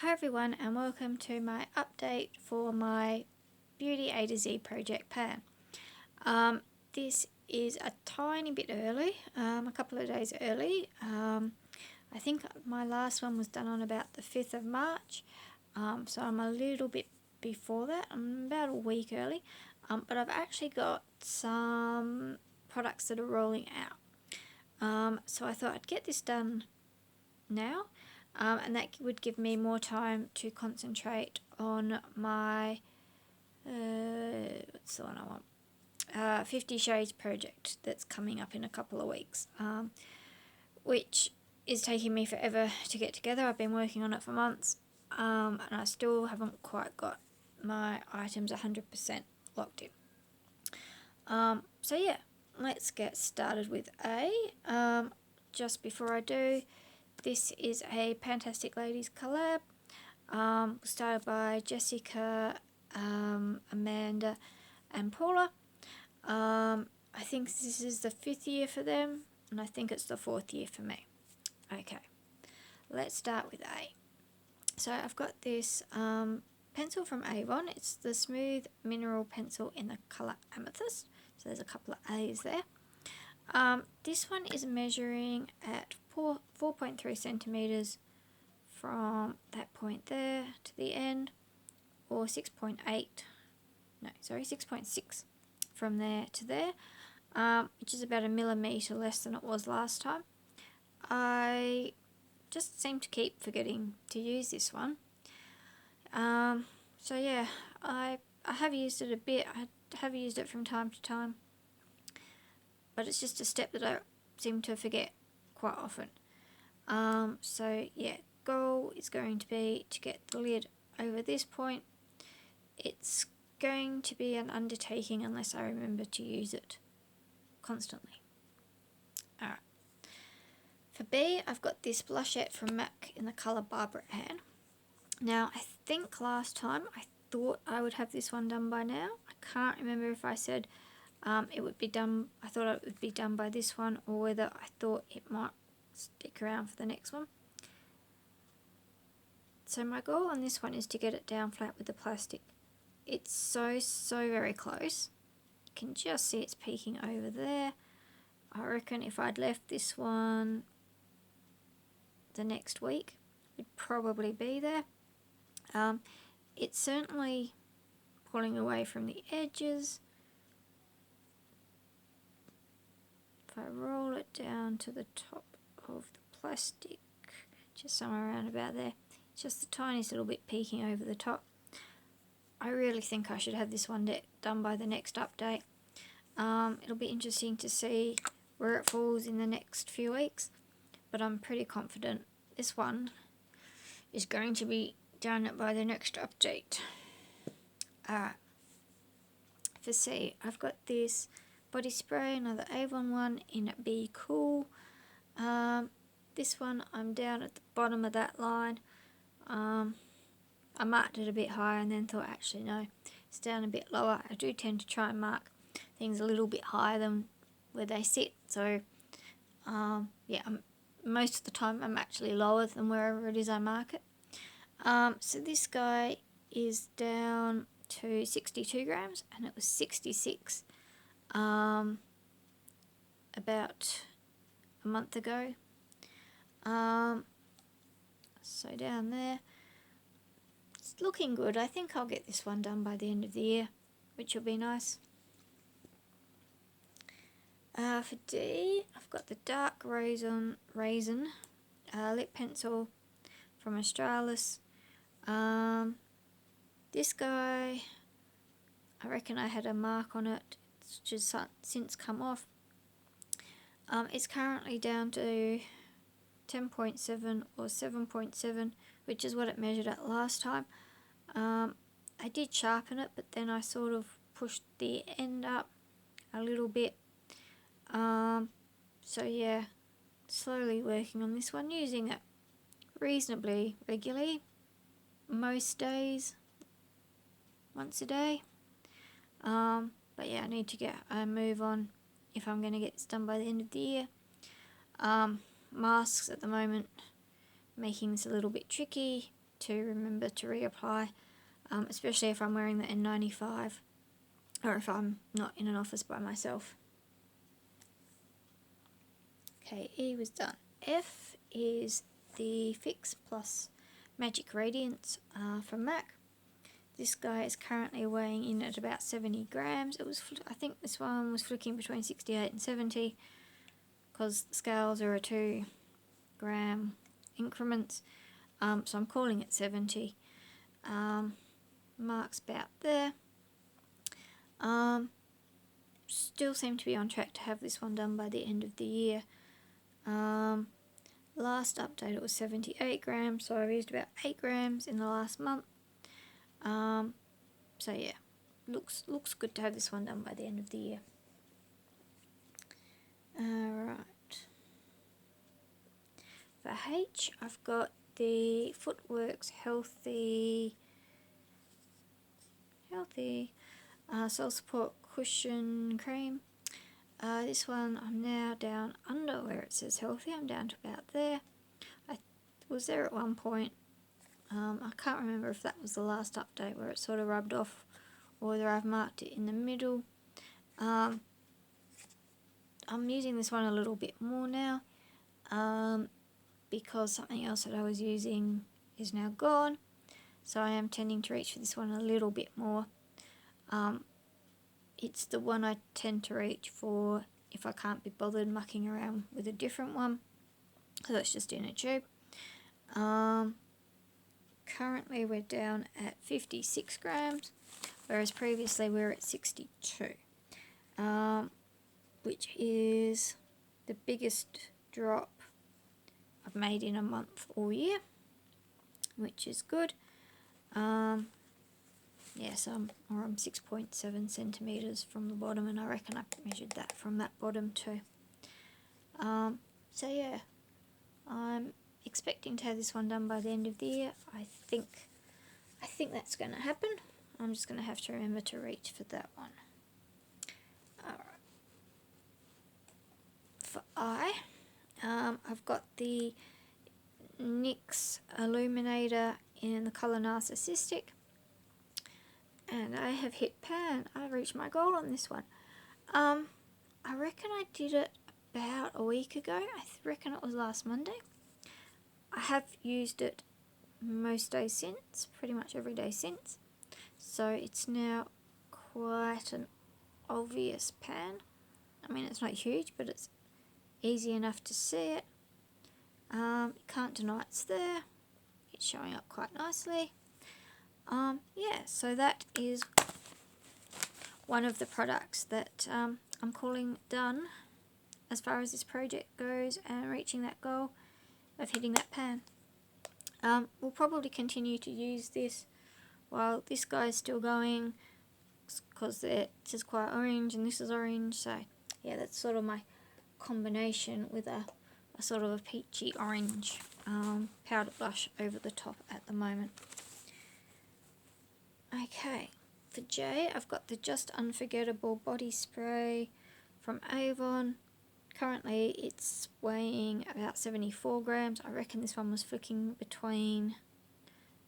Hi everyone, and welcome to my update for my Beauty A to Z project pan. This is a tiny bit early, a couple of days early. I think my last one was done on about the 5th of March, so I'm a little bit before that. I'm about a week early, but I've actually got some products that are rolling out. So I thought I'd get this done now. And that would give me more time to concentrate on my, what's the one I want? 50 Shades project that's coming up in a couple of weeks, which is taking me forever to get together. I've been working on it for months, and I still haven't quite got my items 100% locked in. So yeah, let's get started with A. Just before I do, this is a Fantastic Ladies collab, started by Jessica, Amanda and Paula. I think this is the 5th year for them, and I think it's the 4th year for me. Okay, let's start with A. So I've got this pencil from Avon. It's the Smooth Mineral Pencil in the colour Amethyst. So there's a couple of A's there. This one is measuring at 4.3 centimetres from that point there to the end, or 6.6 from there to there, which is about a millimetre less than it was last time. I just seem to keep forgetting to use this one. So yeah, I have used it a bit. I have used it from time to time, but it's just a step that I seem to forget quite often. So yeah, goal is going to be to get the lid over this point. It's going to be an undertaking unless I remember to use it constantly. Alright. For B, I've got this blushette from MAC in the colour Barbara Ann. Now, I think last time I thought I would have this one done by now. I can't remember if I said it would be done, I thought it would be done by this one, or whether I thought it might stick around for the next one. So my goal on this one is to get it down flat with the plastic. It's so very close. You can just see it's peeking over there. I reckon if I'd left this one the next week, it'd probably be there. It's certainly pulling away from the edges. If I roll it down to the top of the plastic, just somewhere around about there, it's just the tiniest little bit peeking over the top. I really think I should have this one done by the next update. It'll be interesting to see where it falls in the next few weeks, but I'm pretty confident this one is going to be done by the next update. For C, I've got this body spray, another Avon one in Be Cool. This one I'm down at the bottom of that line. I marked it a bit higher and then thought actually no, it's down a bit lower. I do tend to try and mark things a little bit higher than where they sit, so yeah, most of the time I'm actually lower than wherever it is I mark it. So this guy is down to 62 grams and it was 66 about a month ago. So down there, it's looking good. I think I'll get this one done by the end of the year, which will be nice. For D, I've got the dark raisin lip pencil from Australis. This guy, I reckon I had a mark on it. It's just since come off. It's currently down to 10.7 or 7.7, which is what it measured at last time. I did sharpen it, but then I sort of pushed the end up a little bit. So yeah, slowly working on this one, using it reasonably regularly, most days, once a day. But yeah, I need to get a move on if I'm going to get this done by the end of the year. Masks at the moment, making this a little bit tricky. to remember to reapply, especially if I'm wearing the N95 or if I'm not in an office by myself. Okay, E was done. F is the Fix Plus Magic Radiance from MAC. This guy is currently weighing in at about 70 grams. I think this one was flicking between 68 and 70 because the scales are a 2 gram increments. So I'm calling it 70. Mark's about there. Still seem to be on track to have this one done by the end of the year. Last update it was 78 grams, so I've used about 8 grams in the last month. So yeah, looks good to have this one done by the end of the year. Alright. For H, I've got the Footworks Healthy Soul Support Cushion Cream. This one I'm now down under where it says healthy. I'm down to about there. I was there at one point. I can't remember if that was the last update where it sort of rubbed off or whether I've marked it in the middle. I'm using this one a little bit more now because something else that I was using is now gone. So I am tending to reach for this one a little bit more. It's the one I tend to reach for if I can't be bothered mucking around with a different one, because it's just in a tube. Currently we're down at 56 grams, whereas previously we were at 62, which is the biggest drop I've made in a month all year, which is good. Yes, I'm 6.7 centimetres from the bottom, and I reckon I measured that from that bottom too. So yeah, I'm expecting to have this one done by the end of the year. I think that's going to happen. I'm just going to have to remember to reach for that one. Alright. For I, I've got the NYX Illuminator in the colour Narcissistic. And I have hit pan. I've reached my goal on this one. I reckon I did it about a week ago. I reckon it was last Monday. I have used it most days since, pretty much every day since. So it's now quite an obvious pan. I mean, it's not huge, but it's easy enough to see it. You can't deny it's there. It's showing up quite nicely. Yeah, so that is one of the products that I'm calling done as far as this project goes and reaching that goal of hitting that pan. We'll probably continue to use this while this guy's still going, because this is quite orange and this is orange, so yeah, that's sort of my combination with a sort of a peachy orange powder blush over the top at the moment. Okay, for J, I've got the Just Unforgettable body spray from Avon. Currently it's weighing about 74 grams. I reckon this one was flicking between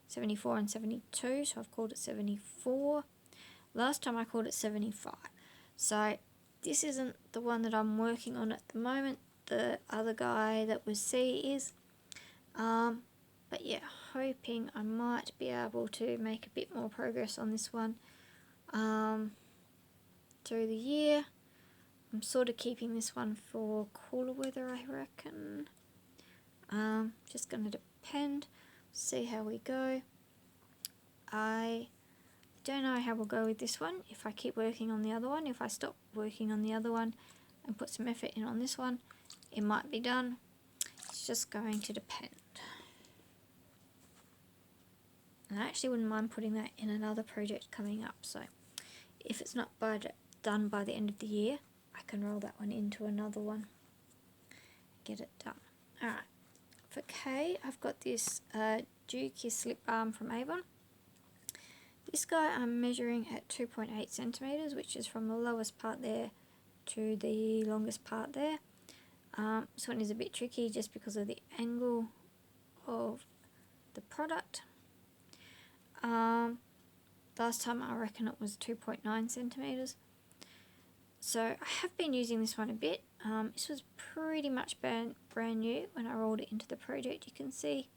74 and 72, so I've called it 74. Last time I called it 75. So this isn't the one that I'm working on at the moment. The other guy that was C is. But yeah, hoping I might be able to make a bit more progress on this one through the year. I'm sort of keeping this one for cooler weather, I reckon. Just going to depend, see how we go. I don't know how we'll go with this one, if I keep working on the other one. If I stop working on the other one and put some effort in on this one, it might be done. It's just going to depend. And I actually wouldn't mind putting that in another project coming up, so if it's not done by the end of the year, I can roll that one into another one. Get it done. Alright, for K, I've got this Dew Kiss Lip Balm from Avon. This guy I'm measuring at 2.8 centimetres, which is from the lowest part there to the longest part there. This one is a bit tricky just because of the angle of the product. Last time I reckon it was 2.9 centimetres. So I have been using this one a bit. This was pretty much brand new when I rolled it into the project. You can see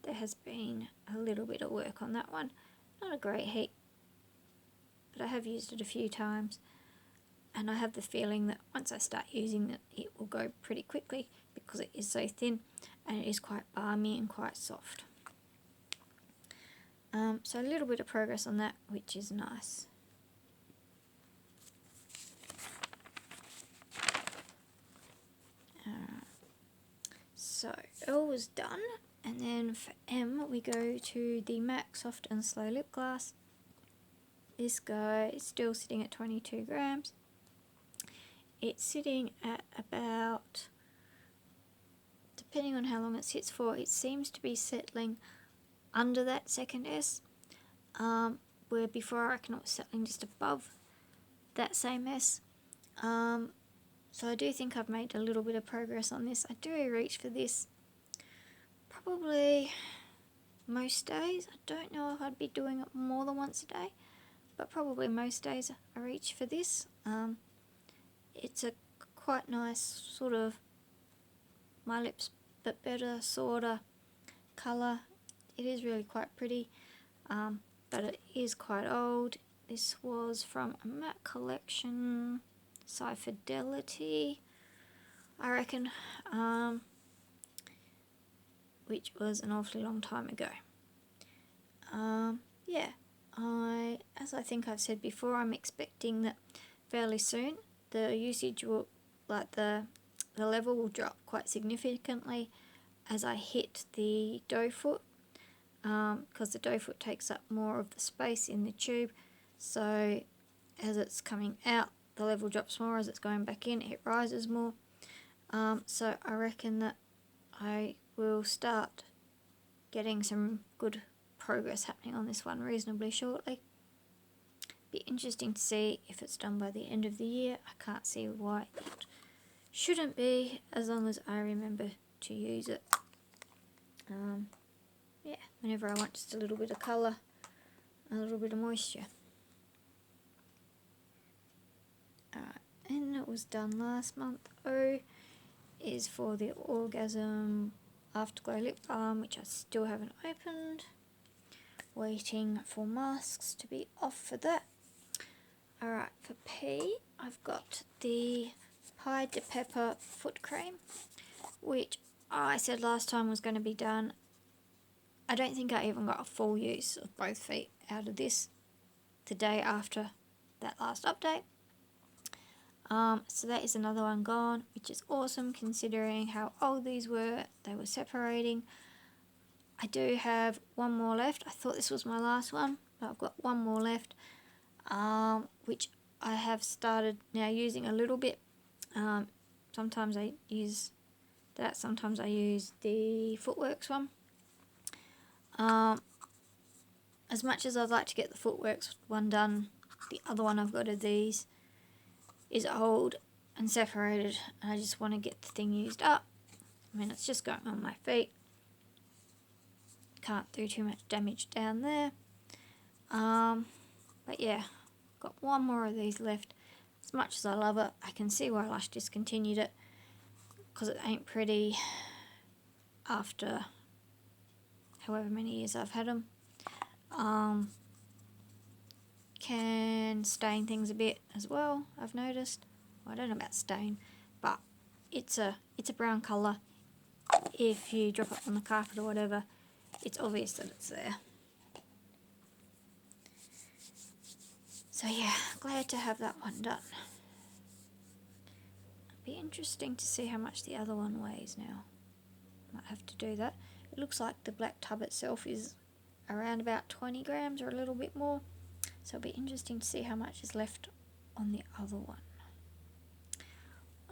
there has been a little bit of work on that one. Not a great heat, but I have used it a few times. And I have the feeling that once I start using it, it will go pretty quickly because it is so thin and it is quite balmy and quite soft. So a little bit of progress on that, which is nice. So L was done, and then for M we go to the MAC Soft and Slow Lip Gloss. This guy is still sitting at 22 grams. It's sitting at about, depending on how long it sits for, it seems to be settling under that second S, where before I reckon it was settling just above that same S. So I do think I've made a little bit of progress on this. I do reach for this probably most days. I don't know if I'd be doing it more than once a day, but probably most days I reach for this. It's a quite nice sort of my lips but better sort of colour. It is really quite pretty, but it is quite old. This was from a MAC collection, Fidelity, I reckon, which was an awfully long time ago. Yeah, as I think I've said before, I'm expecting that fairly soon the usage will, like the level will drop quite significantly as I hit the dough foot, because the dough foot takes up more of the space in the tube. So as it's coming out, the level drops more. As it's going back in, it rises more. So I reckon that I will start getting some good progress happening on this one reasonably shortly. Be interesting to see if it's done by the end of the year. I can't see why it shouldn't be, as long as I remember to use it. Yeah, whenever I want just a little bit of colour, a little bit of moisture. Alright, and it was done last month. O is for the Orgasm Afterglow Lip Balm, which I still haven't opened. Waiting for masks to be off for that. Alright, for P, I've got the Pied de Pepper Foot Cream, which I said last time was going to be done. I don't think I even got a full use of both feet out of this the day after that last update. So that is another one gone, which is awesome considering how old these were. They were separating. I do have one more left. I thought this was my last one, but I've got one more left, which I have started now using a little bit. Sometimes I use that, sometimes I use the Footworks one. As much as I'd like to get the Footworks one done, the other one I've got of these is old and separated, and I just want to get the thing used up. I mean, it's just going on my feet. Can't do too much damage down there. But yeah, got one more of these left. As much as I love it, I can see why Lush discontinued it, because it ain't pretty after however many years I've had them. Can stain things a bit as well, I've noticed. Well, I don't know about stain, but it's a brown colour. If you drop it on the carpet or whatever, it's obvious that it's there. So yeah, glad to have that one done. It'll be interesting to see how much the other one weighs now. Might have to do that. It looks like the black tub itself is around about 20 grams or a little bit more. So it'll be interesting to see how much is left on the other one.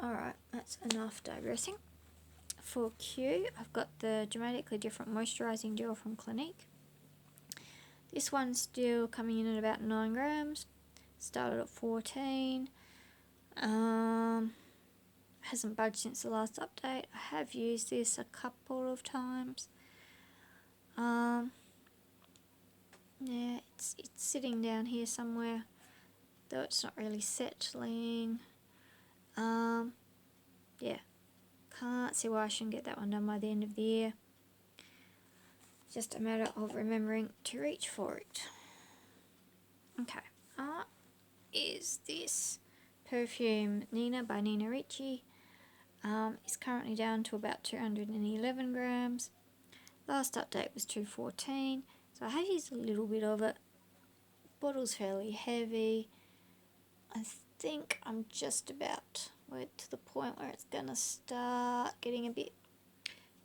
Alright, that's enough digressing. For Q, I've got the Dramatically Different Moisturising Gel from Clinique. This one's still coming in at about 9 grams. Started at 14. Hasn't budged since the last update. I have used this a couple of times. Yeah, it's sitting down here somewhere, though it's not really settling. Yeah, can't see why I shouldn't get that one done by the end of the year. Just a matter of remembering to reach for it. Okay, is this perfume Nina by Nina Ricci. It's currently down to about 211 grams. Last update was 214, so I have used a little bit of it. Bottle's fairly heavy. I think I'm just about to the point where it's gonna start getting a bit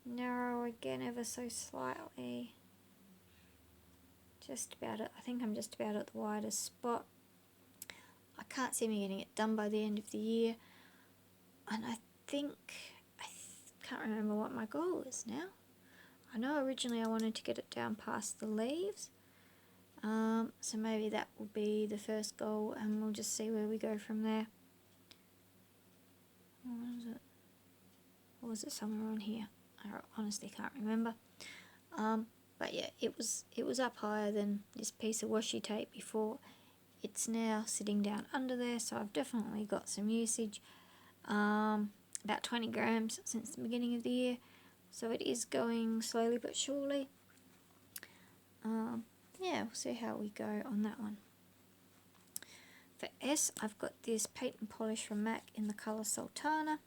narrow again, ever so slightly. Just about it. I think I'm just about at the widest spot. I can't see me getting it done by the end of the year, and I can't remember what my goal is now. I know originally I wanted to get it down past the leaves, so maybe that will be the first goal, and we'll just see where we go from there. What was it? Or was it somewhere on here? I honestly can't remember. But yeah, it was up higher than this piece of washi tape before. It's now sitting down under there, so I've definitely got some usage. About 20 grams since the beginning of the year, so it is going slowly but surely. Yeah, we'll see how we go on that one. For S, I've got this paint and polish from MAC in the colour Sultana.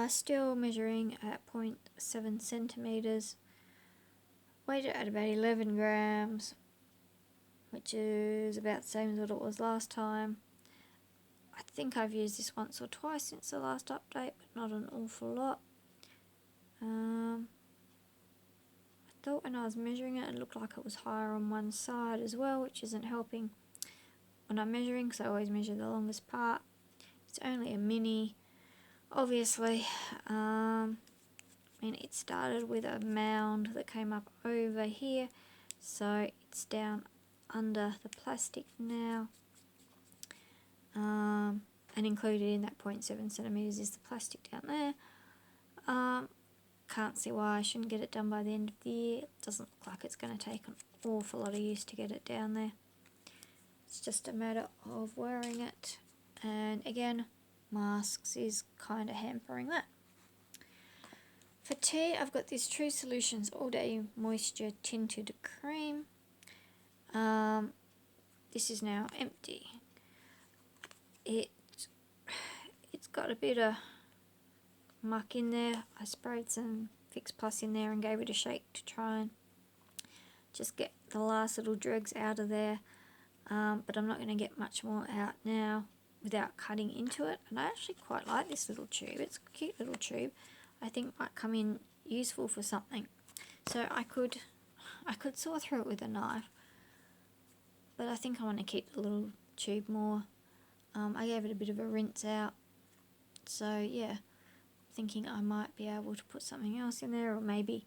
Still measuring at 0.7 centimetres. Weighed it at about 11 grams, which is about the same as what it was last time. I think I've used this once or twice since the last update, but not an awful lot. I thought when I was measuring it, it looked like it was higher on one side as well, which isn't helping when I'm measuring, because I always measure the longest part. It's only a mini, obviously. I mean, it started with a mound that came up over here, so it's down under the plastic now. And included in that 0.7 centimetres is the plastic down there. Can't see why I shouldn't get it done by the end of the year. It doesn't look like it's going to take an awful lot of use to get it down there. It's just a matter of wearing it. And again, masks is kind of hampering that. For tea, I've got this True Solutions All Day Moisture Tinted Cream. This is now empty. It's got a bit of muck in there. I sprayed some Fix Plus in there and gave it a shake to try and just get the last little dregs out of there. But I'm not going to get much more out now without cutting into it. And I actually quite like this little tube. It's a cute little tube. I think might come in useful for something. So I could saw through it with a knife, but I think I want to keep the little tube more. I gave it a bit of a rinse out, so yeah, thinking I might be able to put something else in there, or maybe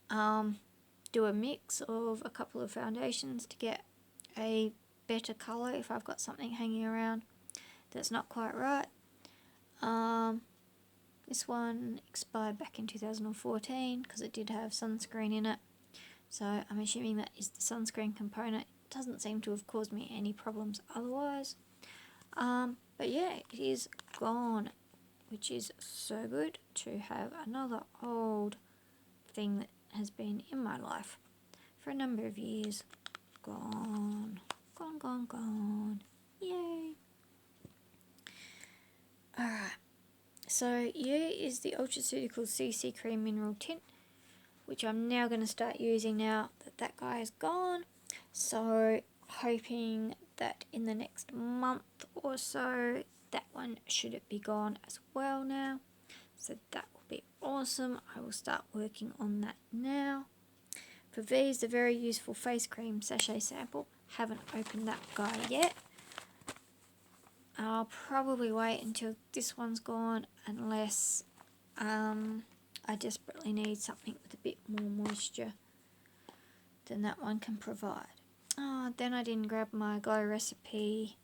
do a mix of a couple of foundations to get a better colour if I've got something hanging around that's not quite right. This one expired back in 2014 because it did have sunscreen in it, so I'm assuming that is the sunscreen component. It doesn't seem to have caused me any problems otherwise. But yeah, it is gone, which is so good to have another old thing that has been in my life for a number of years. Gone. Gone, gone, gone. Yay. Alright. So here is the Ultraceuticals CC Cream Mineral Tint, which I'm now going to start using now that guy is gone. So hoping that in the next month or so that one should be gone as well now. So that will be awesome. I will start working on that now. For V's, the very useful face cream sachet sample. Haven't opened that guy yet. I'll probably wait until this one's gone unless I desperately need something with a bit more moisture than that one can provide. Then I didn't grab my Glow Recipe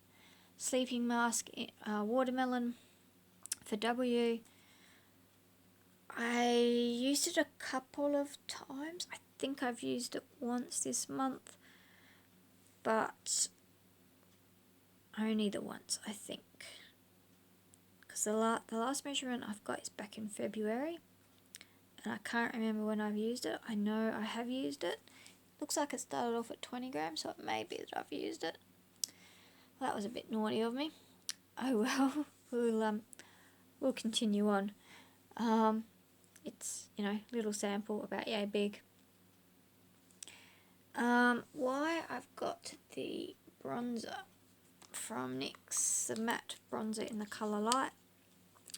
sleeping mask, watermelon for W. I used it a couple of times. I think I've used it once this month, but only the once, I think. Because the last measurement I've got is back in February, and I can't remember when I've used it. I know I have used it. Looks like it started off at 20 grams, so it may be that I've used it. Well, that was a bit naughty of me. Oh well, we'll continue on. It's, little sample about yay big. Why I've got the bronzer from NYX, the matte bronzer in the colour light.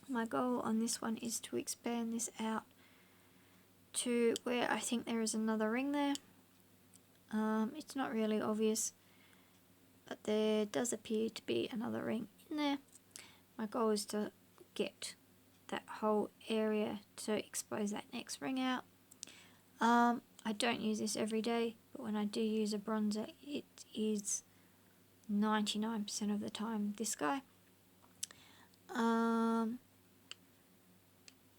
My goal on this one is to expand this out to where I think there is another ring there. It's not really obvious, but there does appear to be another ring in there. My goal is to get that whole area to expose that next ring out. I don't use this every day, but when I do use a bronzer, it is 99% of the time this guy.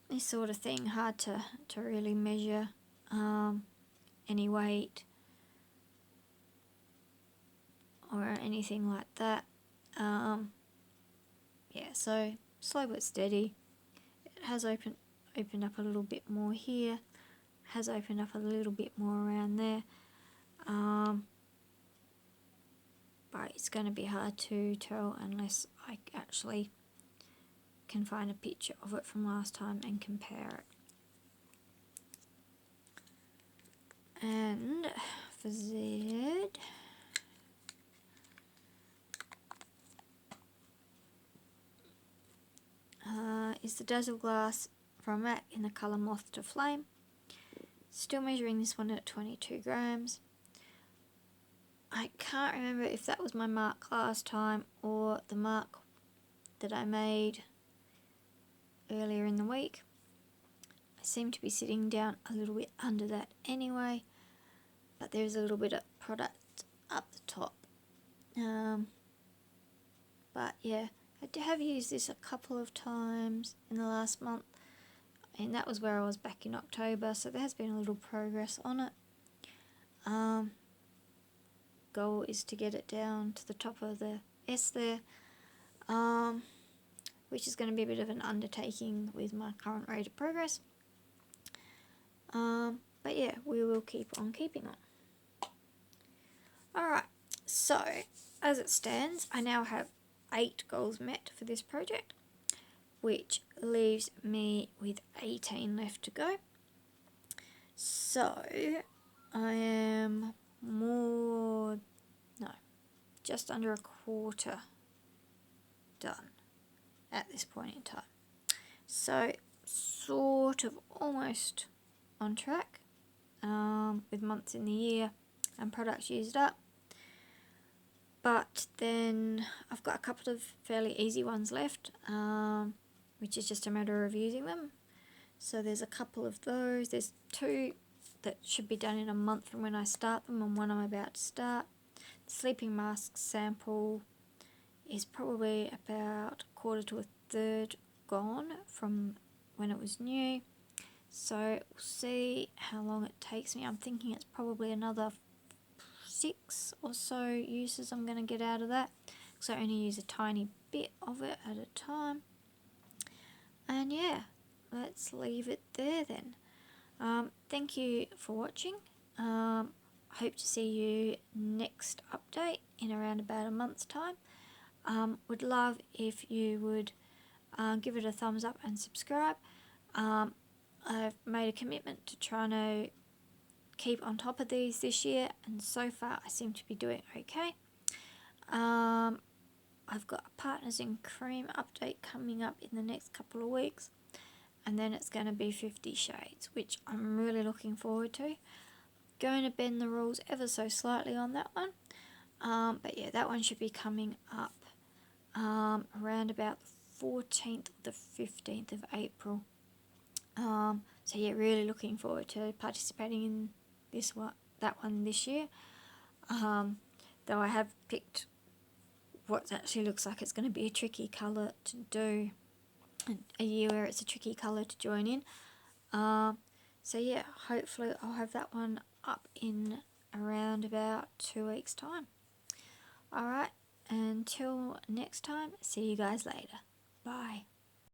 This sort of thing, hard to really measure any weight or anything like that. Yeah, so slow but steady. It has opened up a little bit more here, has opened up a little bit more around there, but it's going to be hard to tell unless I actually can find a picture of it from last time and compare it. And for Z, is the Dazzle Glass from MAC in the colour Moth to Flame. Still measuring this one at 22 grams. I can't remember if that was my mark last time or the mark that I made earlier in the week. I seem to be sitting down a little bit under that anyway, but there's a little bit of product up the top. But yeah, I have used this a couple of times in the last month, and that was where I was back in October, so there has been a little progress on it. Goal is to get it down to the top of the S there, which is going to be a bit of an undertaking with my current rate of progress. But yeah, we will keep on keeping on. Alright, so as it stands, I now have 8 goals met for this project, which leaves me with 18 left to go. So I am just under a quarter done at this point in time. So sort of almost on track with months in the year and products used up. But then I've got a couple of fairly easy ones left, which is just a matter of using them. So there's a couple of those. There's 2 that should be done in a month from when I start them, and one I'm about to start. The sleeping mask sample is probably about a quarter to a third gone from when it was new. So we'll see how long it takes me. I'm thinking it's probably another 6 or so uses I'm going to get out of that, because I only use a tiny bit of it at a time. And yeah, let's leave it there then. Thank you for watching. Hope to see you next update in around about a month's time. Would love if you would give it a thumbs up and subscribe. I've made a commitment to try to keep on top of these this year, and so far I seem to be doing okay. I've got a Partners in Cream update coming up in the next couple of weeks, and then it's going to be 50 Shades, which I'm really looking forward to. Going to bend the rules ever so slightly on that one, but yeah, that one should be coming up around about the 14th or the 15th of April. So yeah, really looking forward to participating in that one this year. Though I have picked what actually looks like it's going to be a tricky colour to do, a year where it's a tricky colour to join in. So yeah, hopefully I'll have that one up in around about 2 weeks time. Alright, until next time, see you guys later. Bye.